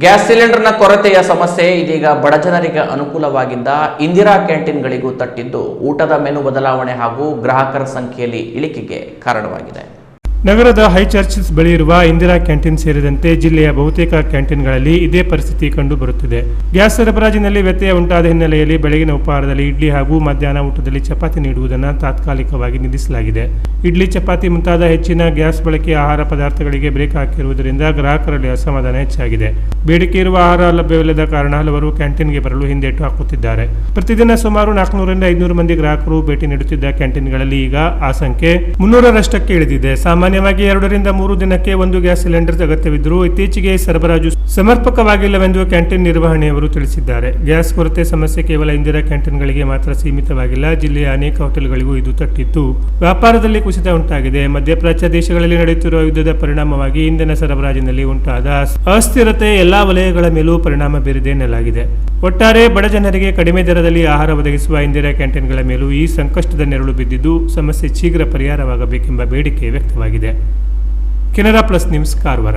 Gas ಸಿಲಿಂಡರ್ನ ಕೊರತೆಯ ಸಮಸ್ಯೆ ಇದೀಗ ಬಡಜನರಿಗೆ ಅನುಕೂಲವಾಗಿದ್ದ ಇಂದಿರಾ ಕ್ಯಾಂಟೀನ್ಗಳಿಗೂ ತಟ್ಟಿದ್ದು ಊಟದ ಮೆನು ಬದಲಾವಣೆ ಹಾಗೂ ಗ್ರಾಹಕರ ಸಂಖ್ಯೆಯಲ್ಲಿ ಇಳಿಕೆಗೆ ಕಾರಣವಾಗಿದೆ. ನಗರದ ಹೈ ಚರ್ಚಸ್ ಬಳಿ ಇರುವ ಇಂದಿರಾ ಕ್ಯಾಂಟೀನ್ ಸೇರಿದಂತೆ ಜಿಲ್ಲೆಯ ಬಹುತೇಕ ಕ್ಯಾಂಟೀನ್ಗಳಲ್ಲಿ ಇದೇ ಪರಿಸ್ಥಿತಿ ಕಂಡುಬರುತ್ತಿದೆ. ಗ್ಯಾಸ್ ಸರಬರಾಜಿನಲ್ಲಿ ವ್ಯತ್ಯಯ ಉಂಟಾದ ಹಿನ್ನೆಲೆಯಲ್ಲಿ ಬೆಳಗಿನ ಉಪಹಾರದಲ್ಲಿ ಇಡ್ಲಿ ಹಾಗೂ ಮಧ್ಯಾಹ್ನ ಊಟದಲ್ಲಿ ಚಪಾತಿ ನೀಡುವುದನ್ನು ತಾತ್ಕಾಲಿಕವಾಗಿ ನಿಲ್ಲಿಸಲಾಗಿದೆ. ಇಡ್ಲಿ, ಚಪಾತಿ ಮುಂತಾದ ಹೆಚ್ಚಿನ ಗ್ಯಾಸ್ ಬಳಕೆಯ ಆಹಾರ ಪದಾರ್ಥಗಳಿಗೆ ಬ್ರೇಕ್ ಹಾಕಿರುವುದರಿಂದ ಗ್ರಾಹಕರಲ್ಲಿ ಅಸಮಾಧಾನ ಹೆಚ್ಚಾಗಿದೆ. ಬೇಡಿಕೆ ಇರುವ ಆಹಾರ ಲಭ್ಯವಿಲ್ಲದ ಕಾರಣ ಹಲವರು ಕ್ಯಾಂಟೀನ್ಗೆ ಬರಲು ಹಿಂದೇಟು ಹಾಕುತ್ತಿದ್ದಾರೆ. ಪ್ರತಿದಿನ ಸುಮಾರು 400ರಿಂದ 500 ಮಂದಿ ಗ್ರಾಹಕರು ಭೇಟಿ ನೀಡುತ್ತಿದ್ದ ಕ್ಯಾಂಟೀನ್ಗಳಲ್ಲಿ ಈಗ ಆ ಸಂಖ್ಯೆ 300ರಷ್ಟಕ್ಕೆ ಇಳಿದಿದೆ. ಸಾಮಾನ್ಯವಾಗಿ 2 ರಿಂದ 3 ದಿನಕ್ಕೆ ಒಂದು ಗ್ಯಾಸ್ ಸಿಲಿಂಡರ್ ಅಗತ್ಯವಿದ್ದರೂ ಇತ್ತೀಚೆಗೆ ಸರಬರಾಜು ಸಮರ್ಪಕವಾಗಿಲ್ಲವೆಂದು ಕ್ಯಾಂಟೀನ್ ನಿರ್ವಹಣೆಯವರು ತಿಳಿಸಿದ್ದಾರೆ. ಗ್ಯಾಸ್ ಕೊರತೆ ಸಮಸ್ಯೆ ಕೇವಲ ಇಂದಿರಾ ಕ್ಯಾಂಟೀನ್ಗಳಿಗೆ ಮಾತ್ರ ಸೀಮಿತವಾಗಿಲ್ಲ. ಜಿಲ್ಲೆಯ ಅನೇಕ ಹೋಟೆಲ್ಗಳಿಗೂ ಇದು ತಟ್ಟಿದ್ದು ವ್ಯಾಪಾರದಲ್ಲಿ ಕುಸಿತ ಉಂಟಾಗಿದೆ. ಮಧ್ಯಪ್ರಾಚ್ಯ ದೇಶಗಳಲ್ಲಿ ನಡೆಯುತ್ತಿರುವ ಯುದ್ಧದ ಪರಿಣಾಮವಾಗಿ ಇಂಧನ ಸರಬರಾಜಿನಲ್ಲಿ ಉಂಟಾದ ಅಸ್ಥಿರತೆ ಎಲ್ಲಾ ವಲಯಗಳ ಮೇಲೂ ಪರಿಣಾಮ ಬೀರಿದೆ ಎನ್ನಲಾಗಿದೆ. ಒಟ್ಟಾರೆ ಬಡ ಜನರಿಗೆ ಕಡಿಮೆ ದರದಲ್ಲಿ ಆಹಾರ ಒದಗಿಸುವ ಇಂದಿರಾ ಕ್ಯಾಂಟೀನ್ಗಳ ಮೇಲೂ ಈ ಸಂಕಷ್ಟದ ನೆರಳು ಬಿದ್ದಿದ್ದು ಸಮಸ್ಯೆ ಶೀಘ್ರ ಪರಿಹಾರವಾಗಬೇಕೆಂಬ ಬೇಡಿಕೆ ವ್ಯಕ್ತವಾಗಿದೆ. Canara plus news, Karwar.